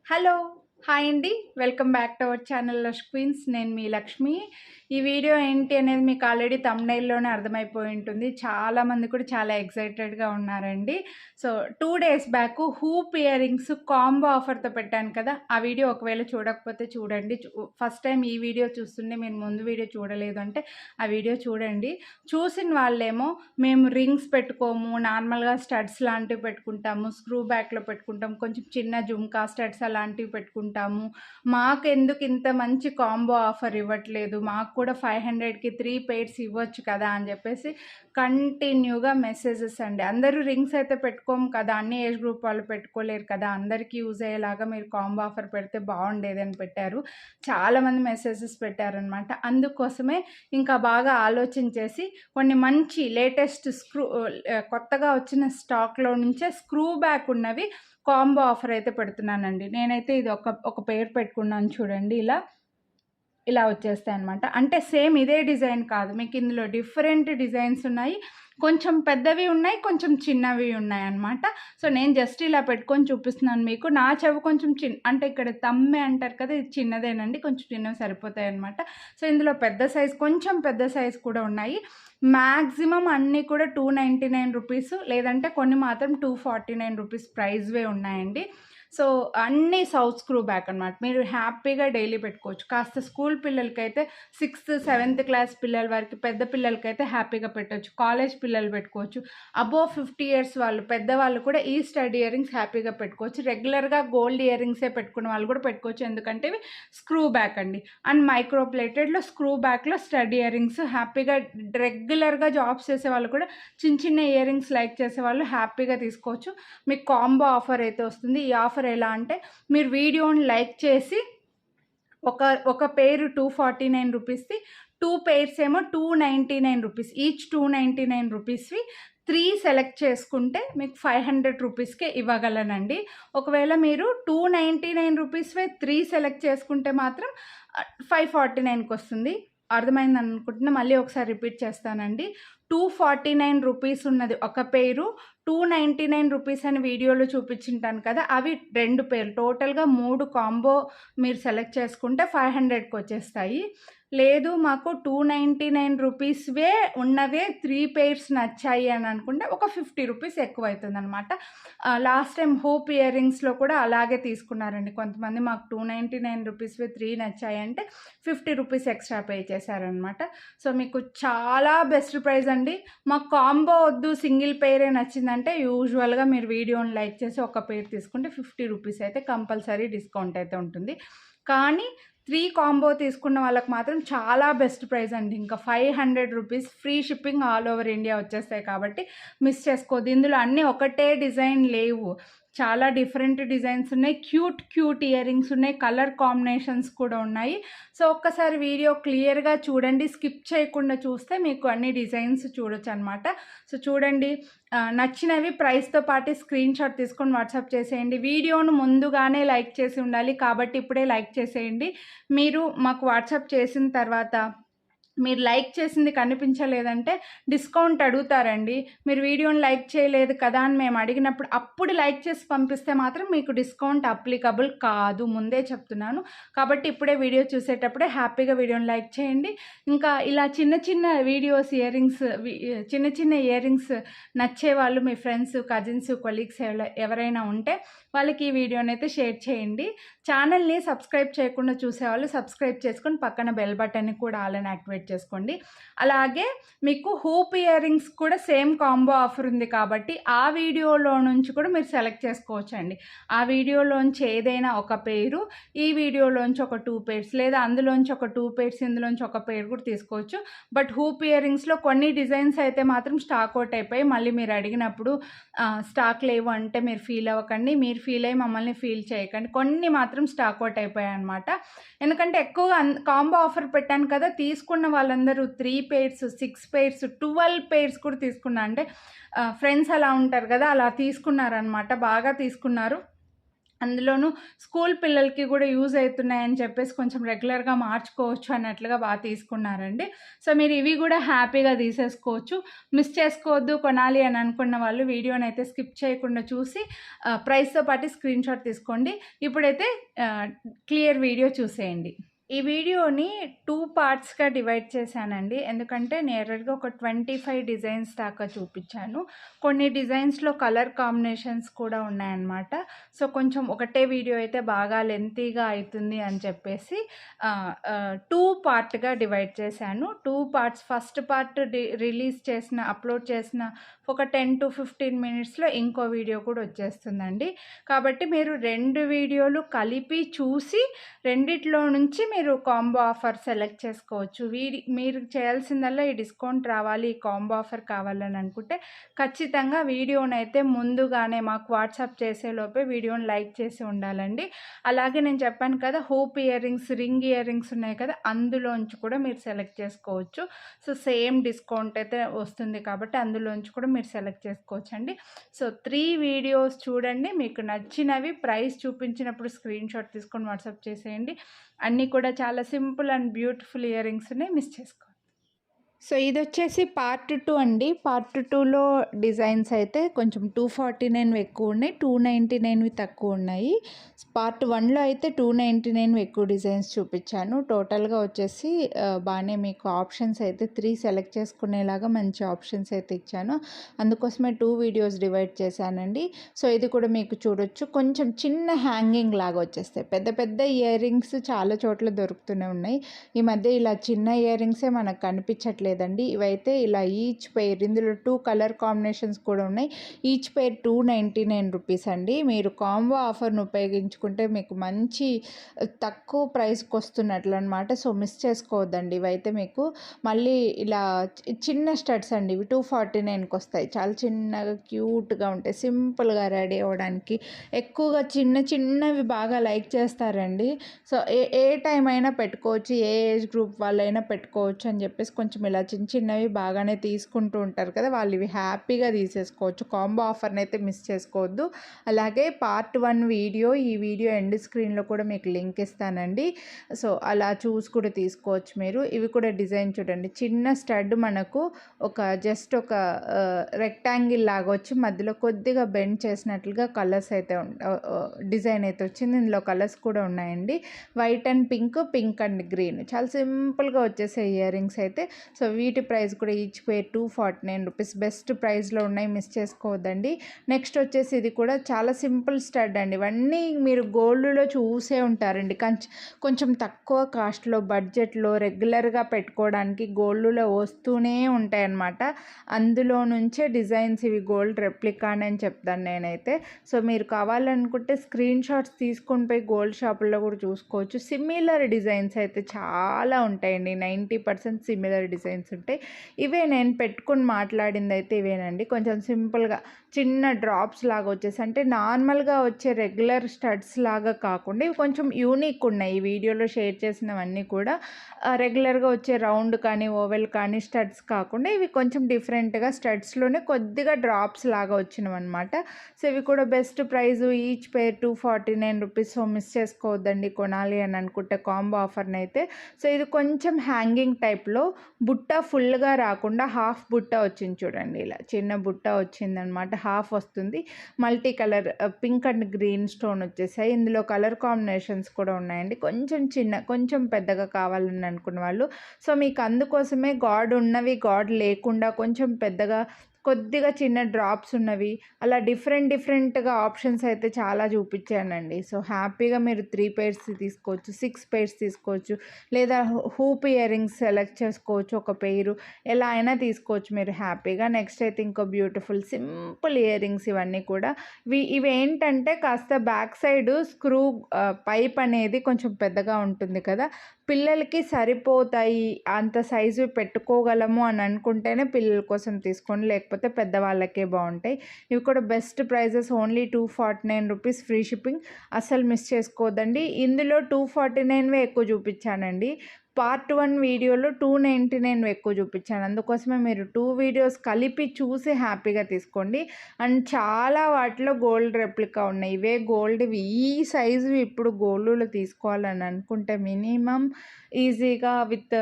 Hello! Hi అండి. Welcome back to our channel Lush Queens. నేను మీ లక్ష్మి. ఈ వీడియో ఏంటి అనేది మీకు ఆల్రెడీ థంబ్‌నెయిల్‌లోనే అర్థమైపోయి ఉంటుంది. చాలామంది కూడా చాలా ఎక్సైటెడ్‌గా ఉన్నారండి. So 2 days back hoop earrings combo ఆఫర్‌తో పెట్టాను కదా! ఆ వీడియో ఒకవేళ చూడకపోతే చూడండి. ఫస్ట్ టైం ఈ వీడియో చూస్తుంటే మీరు ముందు వీడియో చూడలేదు అంటే ఆ వీడియో చూడండి. చూసిన వాళ్ళేమో మేము రింగ్స్ పెట్టుకోము, నార్మల్‌గా స్టడ్స్ లాంటివి పెట్టుకుంటాము, స్క్రూ బ్యాక్‌లో పెట్టుకుంటాం, కొంచెం చిన్న జుమ్కా స్టడ్స్ అలాంటివి పెట్టుకుంటాము. మాకెందుకు ఇంత మంచి కాంబో ఆఫర్ ఇవ్వట్లేదు, మాకు కూడా 500కి 3 పెయిర్స్ ఇవ్వచ్చు కదా అని చెప్పేసి కంటిన్యూగా మెసేజెస్ అండి. అందరూ రింగ్స్ అయితే పెట్టుకోము కదా, అన్ని ఏజ్ గ్రూప్ వాళ్ళు పెట్టుకోలేరు కదా, అందరికీ యూజ్ అయ్యేలాగా మీరు కాంబో ఆఫర్ పెడితే బాగుండేదని పెట్టారు. చాలామంది మెసేజెస్ పెట్టారనమాట. అందుకోసమే ఇంకా బాగా ఆలోచించేసి కొన్ని మంచి లేటెస్ట్ కొత్తగా వచ్చిన స్టాక్లో నుంచే స్క్రూ బ్యాక్ ఉన్నవి కాంబో ఆఫర్ అయితే పెడుతున్నానండి. నేనైతే ఇది ఒక పెయిర్ పెట్టుకున్నాను చూడండి. ఇలా వచ్చేస్తాయి అనమాట. అంటే సేమ్ ఇదే డిజైన్ కాదు, మీకు ఇందులో డిఫరెంట్ డిజైన్స్ ఉన్నాయి. కొంచెం పెద్దవి ఉన్నాయి, కొంచెం చిన్నవి ఉన్నాయన్నమాట. సో నేను జస్ట్ ఇలా పెట్టుకొని చూపిస్తున్నాను మీకు. నా చెవి కొంచెం అంటే ఇక్కడ తమ్మె అంటారు కదా, ఇది చిన్నదేనండి, కొంచెం చిన్నవి సరిపోతాయి అనమాట. సో ఇందులో పెద్ద సైజ్, కొంచెం పెద్ద సైజ్ కూడా ఉన్నాయి. మ్యాక్సిమం అన్నీ కూడా 299 రూపీస్, లేదంటే కొన్ని మాత్రం 249 రూపీస్ ప్రైస్వే ఉన్నాయండి. సో అన్నీ సౌత్ స్క్రూ బ్యాక్ అనమాట. మీరు హ్యాపీగా డైలీ పెట్టుకోవచ్చు. కాస్త స్కూల్ పిల్లలకైతే 6th 7th క్లాస్ పిల్లల వరకు, పెద్ద పిల్లలకైతే హ్యాపీగా పెట్టవచ్చు. కాలేజ్ పిల్లలు పెట్టుకోవచ్చు. అబోవ్ 50 ఇయర్స్ వాళ్ళు, పెద్దవాళ్ళు కూడా ఈ స్టడ్ ఇయర్ రింగ్స్ హ్యాపీగా పెట్టుకోవచ్చు. రెగ్యులర్గా గోల్డ్ ఇయర్ రింగ్సే పెట్టుకున్న వాళ్ళు కూడా పెట్టుకోవచ్చు, ఎందుకంటే ఇవి స్క్రూ బ్యాక్ అండి. అండ్ మైక్రో ప్లేటెడ్లో స్క్రూ బ్యాక్లో స్టడ్ ఇయర్ రింగ్స్ హ్యాపీగా రెగ్యులర్గా జాబ్స్ చేసే వాళ్ళు కూడా, చిన్న చిన్న ఇయర్ రింగ్స్ లైక్ చేసే వాళ్ళు హ్యాపీగా తీసుకోవచ్చు. మీకు కాంబో ఆఫర్ అయితే వస్తుంది. ఈ ఆఫర్ ఎలా అంటే, మీరు వీడియోని లైక్ చేసి ఒక పేరు 249 రూపీస్ది, 2 పెయిర్స్ ఏమో 299 రూపీస్, ఈచ్ 299 రూపీస్వి 3 సెలెక్ట్ చేసుకుంటే మీకు 500 రూపీస్కే ఇవ్వగలనండి. ఒకవేళ మీరు 299 రూపీస్వే 3 సెలెక్ట్ చేసుకుంటే మాత్రం 549కి వస్తుంది. అర్థమైంది అనుకుంటున్నా. మళ్ళీ ఒకసారి రిపీట్ చేస్తానండి. 249 రూపీస్ ఉన్నది ఒక పేరు, 299 రూపీస్ అని వీడియోలో చూపించుంటాను కదా, అవి 2 పేర్లు, టోటల్గా 3 కాంబో మీరు సెలెక్ట్ చేసుకుంటే 500కి వచ్చేస్తాయి. లేదు మాకు 299 రూపీస్వే ఉన్నవే 3 పెయిర్స్ నచ్చాయి అని అనుకుంటే ఒక 50 రూపీస్ ఎక్కువ అవుతుంది అనమాట. లాస్ట్ టైం హోప్ ఇయర్ రింగ్స్లో కూడా అలాగే తీసుకున్నారండి కొంతమంది. మాకు 299 రూపీస్వే 3 నచ్చాయి అంటే 50 రూపీస్ ఎక్స్ట్రా పే చేశారనమాట. సో మీకు చాలా బెస్ట్ ప్రైస్ అండి. మాకు కాంబో వద్దు, సింగిల్ పెయిరే నచ్చిందంటే యూజువల్గా మీరు వీడియోని లైక్ చేసి ఒక పెయిర్ తీసుకుంటే 50 రూపీస్ అయితే కంపల్సరీ డిస్కౌంట్ అయితే ఉంటుంది. కానీ 3 కాంబో తీసుకున్న వాళ్ళకి మాత్రం చాలా బెస్ట్ ప్రైస్ అండి. ఇంకా 500 rupees free shipping all over India వచ్చేస్తాయి కాబట్టి మిస్ చేసుకోవద్దు. ఇందులో అన్నీ ఒకటే డిజైన్ లేవు, చాలా డిఫరెంట్ డిజైన్స్ ఉన్నాయి. క్యూట్ ఇయర్ రింగ్స్ ఉన్నాయి, కలర్ కాంబినేషన్స్ కూడా ఉన్నాయి. సో ఒక్కసారి వీడియో క్లియర్గా చూడండి, స్కిప్ చేయకుండా చూస్తే మీకు అన్ని డిజైన్స్ చూడొచ్చు అనమాట. సో చూడండి, నచ్చినవి ప్రైస్తో పాటు స్క్రీన్ షాట్ తీసుకొని వాట్సాప్ చేసేయండి. వీడియోను ముందుగానే లైక్ చేసి ఉండాలి కాబట్టి ఇప్పుడే లైక్ చేసేయండి. మీరు మాకు వాట్సాప్ చేసిన తర్వాత మీరు లైక్ చేసింది కనిపించలేదంటే డిస్కౌంట్ అడుగుతారండి. మీరు వీడియోని లైక్ చేయలేదు కదా అని మేము అడిగినప్పుడు అప్పుడు లైక్ చేసి పంపిస్తే మాత్రం మీకు డిస్కౌంట్ అప్లికబుల్ కాదు, ముందే చెప్తున్నాను. కాబట్టి ఇప్పుడే వీడియో చూసేటప్పుడే హ్యాపీగా వీడియోని లైక్ చేయండి. ఇంకా ఇలా చిన్న చిన్న వీడియోస్, చిన్న చిన్న ఇయర్ రింగ్స్ నచ్చే వాళ్ళు మీ ఫ్రెండ్స్, కజిన్స్, కొలీగ్స్ ఎవరైనా ఉంటే వాళ్ళకి ఈ వీడియోని అయితే షేర్ చేయండి. ఛానల్ని సబ్స్క్రైబ్ చేయకుండా చూసేవాళ్ళు సబ్స్క్రైబ్ చేసుకొని పక్కన బెల్ బటన్ని కూడా ఆలని యాక్టివేట్ చేసుకోండి. అలాగే మీకు హూప్ ఇయర్ రింగ్స్ కూడా సేమ్ కాంబో ఆఫర్ ఉంది కాబట్టి ఆ వీడియోలో నుంచి కూడా మీరు సెలెక్ట్ చేసుకోవచ్చండి. ఆ వీడియోలోంచి ఏదైనా ఒక పేరు, ఈ వీడియోలోంచి ఒక 2 పెయిర్స్, లేదా అందులోంచి ఒక 2 పెయిర్స్, ఇందులోంచి ఒక పెయిర్ కూడా తీసుకోవచ్చు. బట్ హూప్ ఇయర్ రింగ్స్లో కొన్ని డిజైన్స్ అయితే మాత్రం స్టాక్ అవుట్ అయిపోయి మళ్ళీ మీరు అడిగినప్పుడు స్టాక్ లేవు అంటే మీరు ఫీల్ అవ్వకండి. మీరు ఫీల్ అయ్యి మమ్మల్ని ఫీల్ చేయకండి. కొన్ని మాత్రం స్టాక్ అవుట్ అయిపోయాయి అనమాట. ఎందుకంటే ఎక్కువగా కాంబో ఆఫర్ పెట్టాను కదా, తీసుకున్న వాళ్ళందరూ 3 పెయిర్స్, 6 పెయిర్స్, 12 పెయిర్స్ కూడా తీసుకున్నా. అంటే ఫ్రెండ్స్ అలా ఉంటారు కదా, అలా తీసుకున్నారనమాట, బాగా తీసుకున్నారు. అందులోనూ స్కూల్ పిల్లలకి కూడా యూజ్ అవుతున్నాయని చెప్పేసి కొంచెం రెగ్యులర్గా మార్చుకోవచ్చు అన్నట్లుగా బాగా తీసుకున్నారండి. సో మీరు ఇవి కూడా హ్యాపీగా తీసేసుకోవచ్చు. మిస్ చేసుకోవద్దు కొనాలి అని అనుకున్న వాళ్ళు వీడియోని అయితే స్కిప్ చేయకుండా చూసి ప్రైస్తో పాటు స్క్రీన్ షాట్ తీసుకోండి. ఇప్పుడైతే క్లియర్ వీడియో చూసేయండి. ఈ వీడియోని 2 పార్ట్స్‌గా డివైడ్ చేశానండి. ఎందుకంటే నియర్‌గా ఒక 25 డిజైన్స్ దాకా చూపించాను. కొన్ని డిజైన్స్‌లో కలర్ కాంబినేషన్స్ కూడా ఉన్నాయన్నమాట. సో కొంచెం ఒకటే వీడియో అయితే బాగా లెంతీగా అవుతుంది అని చెప్పేసి 2 పార్ట్‌గా డివైడ్ చేశాను. 2 పార్ట్స్ ఫస్ట్ పార్ట్ అప్లోడ్ చేసిన ఒక 10-15 మినిట్స్‌లో ఇంకో వీడియో కూడా వచ్చేస్తుందండి. కాబట్టి మీరు 2 వీడియోలు కలిపి చూసి రెండిట్లో నుంచి మీరు కాంబో ఆఫర్ సెలెక్ట్ చేసుకోవచ్చు. మీరు చేయాల్సిందల్లా ఈ డిస్కౌంట్ రావాలి, ఈ కాంబో ఆఫర్ కావాలని అనుకుంటే ఖచ్చితంగా వీడియోనైతే ముందుగానే మాకు వాట్సాప్ చేసేలోపే వీడియోని లైక్ చేసి ఉండాలండి. అలాగే నేను చెప్పాను కదా hoop ear rings, ring ear rings ఉన్నాయి కదా, అందులోంచి కూడా మీరు సెలెక్ట్ చేసుకోవచ్చు. సో సేమ్ డిస్కౌంట్ అయితే వస్తుంది కాబట్టి అందులోంచి కూడా మీరు సెలెక్ట్ చేసుకోవచ్చండి. సో 3 వీడియోస్ చూడండి, మీకు నచ్చినవి ప్రైస్ చూపించినప్పుడు స్క్రీన్ షాట్ తీసుకొని వాట్సాప్ చేసేయండి. అన్నీ కూడా చాలా simple and beautiful ear rings ఉన్నాయి, మిస్ చేసుకోండి. సో ఇది వచ్చేసి పార్ట్ 2 అండి. పార్ట్ 2లో డిజైన్స్ అయితే కొంచెం 249 ఎక్కువ ఉన్నాయి, 299 తక్కువ ఉన్నాయి. పార్ట్ 1లో అయితే 299 ఎక్కువ డిజైన్స్ చూపించాను. టోటల్గా వచ్చేసి బాగానే మీకు ఆప్షన్స్ అయితే 3 సెలెక్ట్ చేసుకునేలాగా మంచి ఆప్షన్స్ అయితే ఇచ్చాను. అందుకోసమే 2 వీడియోస్ డివైడ్ చేశానండి. సో ఇది కూడా మీకు చూడొచ్చు, కొంచెం చిన్న హ్యాంగింగ్ లాగా వచ్చేస్తాయి. పెద్ద పెద్ద ఇయర్ రింగ్స్ చాలా చోట్ల దొరుకుతూనే ఉన్నాయి. ఈ మధ్య ఇలా చిన్న ఇయర్ రింగ్సే మనకు కనిపించట్లేదండి. ఇవైతే ఇలా ఈచ్ పెయిర్, ఇందులో 2 కలర్ కాంబినేషన్స్ కూడా ఉన్నాయి. ఈచ్ పెయిర్ 299 రూపీస్ అండి. మీరు కాంబో ఆఫర్ను ఉపయోగించుకుంటే మీకు మంచి తక్కువ ప్రైస్కి వస్తున్నట్లు అనమాట. సో మిస్ చేసుకోవద్దండి. ఇవైతే మీకు మళ్ళీ ఇలా చిన్న స్టడ్స్ అండి, ఇవి 249కి వస్తాయి. చాలా చిన్నగా క్యూట్గా ఉంటాయి, సింపుల్గా రెడీ అవ్వడానికి. ఎక్కువగా చిన్నవి బాగా లైక్ చేస్తారండి. సో ఏ టైం అయినా పెట్టుకోవచ్చు, ఏ ఏజ్ గ్రూప్ వాళ్ళైనా పెట్టుకోవచ్చు అని చెప్పేసి కొంచెం ఇలా చిన్నవి బాగానే తీసుకుంటూ ఉంటారు కదా, వాళ్ళు ఇవి హ్యాపీగా తీసేసుకోవచ్చు. కాంబో ఆఫర్ని అయితే మిస్ చేసుకోవద్దు. అలాగే పార్ట్ 1 వీడియో, ఈ వీడియో ఎండ్ స్క్రీన్లో కూడా మీకు లింక్ ఇస్తానండి. సో అలా చూసి కూడా తీసుకోవచ్చు మీరు. ఇవి కూడా డిజైన్ చూడండి, చిన్న స్టడ్ మనకు జస్ట్ ఒక రెక్టాంగిల్ లాగా వచ్చి మధ్యలో కొద్దిగా బెండ్ చేసినట్లుగా కలర్స్ అయితే డిజైన్ అయితే వచ్చింది. ఇందులో కలర్స్ కూడా ఉన్నాయండి, white and pink and green. చాలా సింపుల్గా వచ్చేసాయి ఇయర్ రింగ్స్ అయితే. సో వీటి ప్రైస్ కూడా ఈచ్ పేర్ 249 రూపీస్. బెస్ట్ ప్రైస్లో ఉన్నాయి, మిస్ చేసుకోవద్దండి. నెక్స్ట్ వచ్చేసి ఇది కూడా చాలా సింపుల్ స్టడ్ అండి. ఇవన్నీ మీరు గోల్డ్లో చూసే ఉంటారండి. కొంచెం తక్కువ కాస్ట్లో, బడ్జెట్లో రెగ్యులర్గా పెట్టుకోవడానికి గోల్డ్లో వస్తూనే ఉంటాయి అన్నమాట. అందులో నుంచే డిజైన్స్, ఇవి గోల్డ్ రెప్లికానే అని చెప్తాను నేనైతే. సో మీరు కావాలనుకుంటే స్క్రీన్ షాట్స్ తీసుకొని పోయి గోల్డ్ షాపుల్లో కూడా చూసుకోవచ్చు. సిమిలర్ డిజైన్స్ అయితే చాలా ఉంటాయండి, 90% సిమిలర్ డిజైన్స్ ఉంటాయి. ఇవే నేను పెట్టుకుని మాట్లాడింది అయితే ఇవేనండి. కొంచెం సింపుల్గా చిన్న డ్రాప్స్ లాగా వచ్చేసి, అంటే నార్మల్గా వచ్చే రెగ్యులర్ స్టడ్స్ లాగా కాకుండా ఇవి కొంచెం యూనిక్ ఉన్నాయి. ఈ వీడియోలో షేర్ చేసినవన్నీ కూడా రెగ్యులర్గా వచ్చే రౌండ్ కానీ ఓవెల్ కానీ స్టడ్స్ కాకుండా ఇవి కొంచెం డిఫరెంట్గా స్టడ్స్లోనే కొద్దిగా డ్రాప్స్ లాగా వచ్చినవన్నమాట. సో ఇవి కూడా best price, each pair 249 rupees. So miss చేసుకోవద్దండి కొనాలి అని అనుకుంటే కాంబో ఆఫర్ని అయితే. సో ఇది కొంచెం హ్యాంగింగ్ టైప్లో, బుట్ట ఫుల్గా రాకుండా హాఫ్ బుట్ట వచ్చింది చూడండి, ఇలా చిన్న బుట్ట వచ్చిందనమాట, హాఫ్ వస్తుంది. Multi colour pink and green stone వచ్చేసాయి. ఇందులో కలర్ కాంబినేషన్స్ కూడా ఉన్నాయండి, కొంచెం పెద్దగా కావాలని అనుకున్న వాళ్ళు. సో మీకు అందుకోసమే గాడ్ ఉన్నవి, గాడ్ లేకుండా కొంచెం పెద్దగా, కొద్దిగా చిన్న డ్రాప్స్ ఉన్నవి, అలా డిఫరెంట్గా ఆప్షన్స్ అయితే చాలా చూపించానండి. సో హ్యాపీగా మీరు 3 పేర్స్ తీసుకోవచ్చు, 6 పేర్స్ తీసుకోవచ్చు, లేదా హూప్ ఇయర్ రింగ్స్ సెలెక్ట్ చేసుకోవచ్చు, ఒక పేరు ఎలా అయినా తీసుకోవచ్చు మీరు హ్యాపీగా. నెక్స్ట్ అయితే ఇంకో బ్యూటిఫుల్ సింపుల్ ఇయర్ రింగ్స్. ఇవన్నీ కూడా ఇవి ఏంటంటే కాస్త బ్యాక్ సైడ్ స్క్రూ పైప్ అనేది కొంచెం పెద్దగా ఉంటుంది కదా, పిల్లలకి సరిపోతాయి, అంత సైజు పెట్టుకోగలము అని అనుకుంటేనే పిల్లల కోసం తీసుకోండి, లేకపోతే పెద్దవాళ్ళకే బాగుంటాయి. ఇవి కూడా best prices, only 249 rupees, free shipping. అసలు మిస్ చేసుకోవద్దండి. ఇందులో 249వే ఎక్కువ చూపించానండి. పార్ట్ 1 వీడియోలో 299 ఎక్కువ చూపించాను. అందుకోసమే మీరు 2 వీడియోస్ కలిపి చూసి హ్యాపీగా తీసుకోండి. అండ్ చాలా వాటిలో గోల్డ్ రెప్లికా ఉన్నాయి. ఇవే గోల్డ్‌వి ఈ సైజువి ఇప్పుడు గోల్డ్‌లో తీసుకోవాలని అనుకుంటే మినిమమ్ ఈజీగా with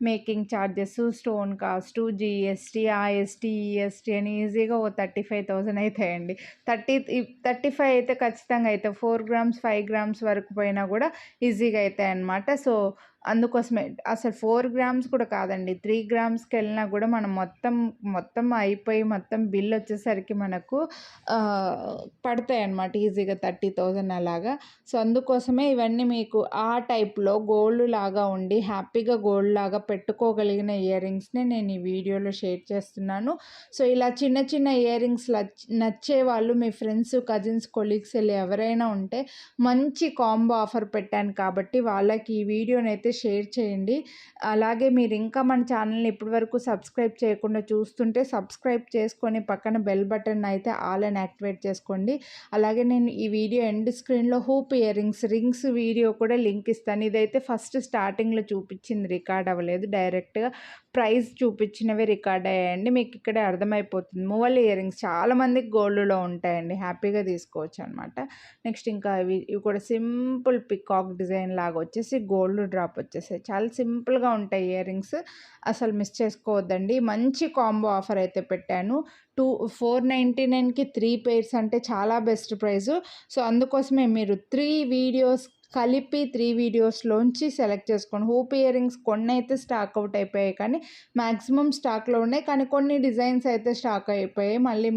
making charges, stone cost, GST, ఆఎస్టీ, ఈఎస్టీ అని ఈజీగా ఓ 35,000 అయితాయండి. 35 అయితే ఖచ్చితంగా అయితాయి. 4 గ్రామ్స్, 5 గ్రామ్స్ వరకు పోయినా కూడా ఈజీగా అయితాయన్నమాట. సో అందుకోసమే అసలు 4 గ్రామ్స్ కూడా కాదండి. 3 గ్రామ్స్‌కెళ్ళినా కూడా మనం మొత్తం అయిపోయి మొత్తం బిల్ వచ్చేసరికి మనకు పడతాయన్నమాట ఈజీగా 30,000 అలాగా. సో అందుకోసమే ఇవన్నీ మీకు ఆ టైప్‌లో గోల్డ్ లాగా ఉండి హ్యాపీగా గోల్డ్ లాగా పెట్టుకోగలిగిన ఇయర్ రింగ్స్‌ని నేను ఈ వీడియోలో షేర్ చేస్తున్నాను. సో ఇలా చిన్న చిన్న ఇయర్ రింగ్స్ నచ్చే వాళ్ళు మీ ఫ్రెండ్స్, కజిన్స్, కొలీగ్స్ ఇలా ఎవరైనా ఉంటే మంచి కాంబో ఆఫర్ పెట్టాను కాబట్టి వాళ్ళకి ఈ వీడియోనైతే షేర్ చేయండి. అలాగే మీరు ఇంకా మన ఛానల్ని ఇప్పటివరకు సబ్స్క్రైబ్ చేయకుండా చూస్తుంటే సబ్స్క్రైబ్ చేసుకొని పక్కన బెల్ బటన్ అయితే ఆల్ అని యాక్టివేట్ చేసుకోండి. అలాగే నేను ఈ వీడియో ఎండ్ స్క్రీన్లో హూప్ ఇయర్ రింగ్స్ వీడియో కూడా లింక్ ఇస్తాను. ఇదైతే ఫస్ట్ స్టార్టింగ్లో చూపించింది రికార్డ్ అవ్వలేదు, డైరెక్ట్గా ప్రైస్ చూపించినవి రికార్డ్ అయ్యాయండి. మీకు ఇక్కడే అర్థమైపోతుంది. మువ్వల ఇయర్ రింగ్స్ చాలామందికి గోల్డ్లో ఉంటాయండి, హ్యాపీగా తీసుకోవచ్చు అనమాట. నెక్స్ట్ ఇంకా ఇవి కూడా సింపుల్ పికాక్ డిజైన్ లాగా వచ్చేసి గోల్డ్ డ్రాప్ వచ్చేసాయి. చాలా సింపుల్గా ఉంటాయి ఇయర్ రింగ్స్, అసలు మిస్ చేసుకోవద్దండి. మంచి కాంబో ఆఫర్ అయితే పెట్టాను. 499కి 3 పెయిర్స్ అంటే చాలా బెస్ట్ ప్రైజు. సో అందుకోసమే మీరు 3 వీడియోస్ కలిపి 3 వీడియోస్లోంచి సెలెక్ట్ చేసుకోండి. హూప్ ఇయర్ రింగ్స్ కొన్ని అయితే స్టాక్ అవుట్ అయిపోయాయి, కానీ మ్యాక్సిమం స్టాక్లో ఉన్నాయి. కానీ కొన్ని డిజైన్స్ అయితే స్టాక్ అయిపోయాయి. మళ్ళీ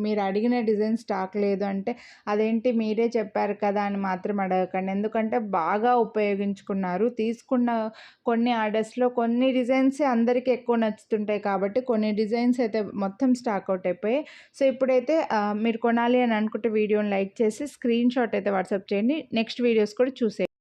మీరు అడిగిన డిజైన్ స్టాక్ లేదు అంటే అదేంటి మీరే చెప్పారు కదా అని మాత్రం అడగకండి. ఎందుకంటే బాగా ఉపయోగించుకున్నారు. తీసుకున్న కొన్ని ఆర్డర్స్లో కొన్ని డిజైన్స్ అందరికీ ఎక్కువ నచ్చుతుంటాయి కాబట్టి కొన్ని డిజైన్స్ అయితే మొత్తం స్టాక్ అవుట్ అయిపోయాయి. సో ఇప్పుడైతే మీరు కొనాలి అని అనుకుంటే వీడియోని లైక్ చేసి స్క్రీన్ షాట్ అయితే వాట్సాప్ చేయండి. నెక్స్ట్ వీడియోస్ కూడా చూసేయండి.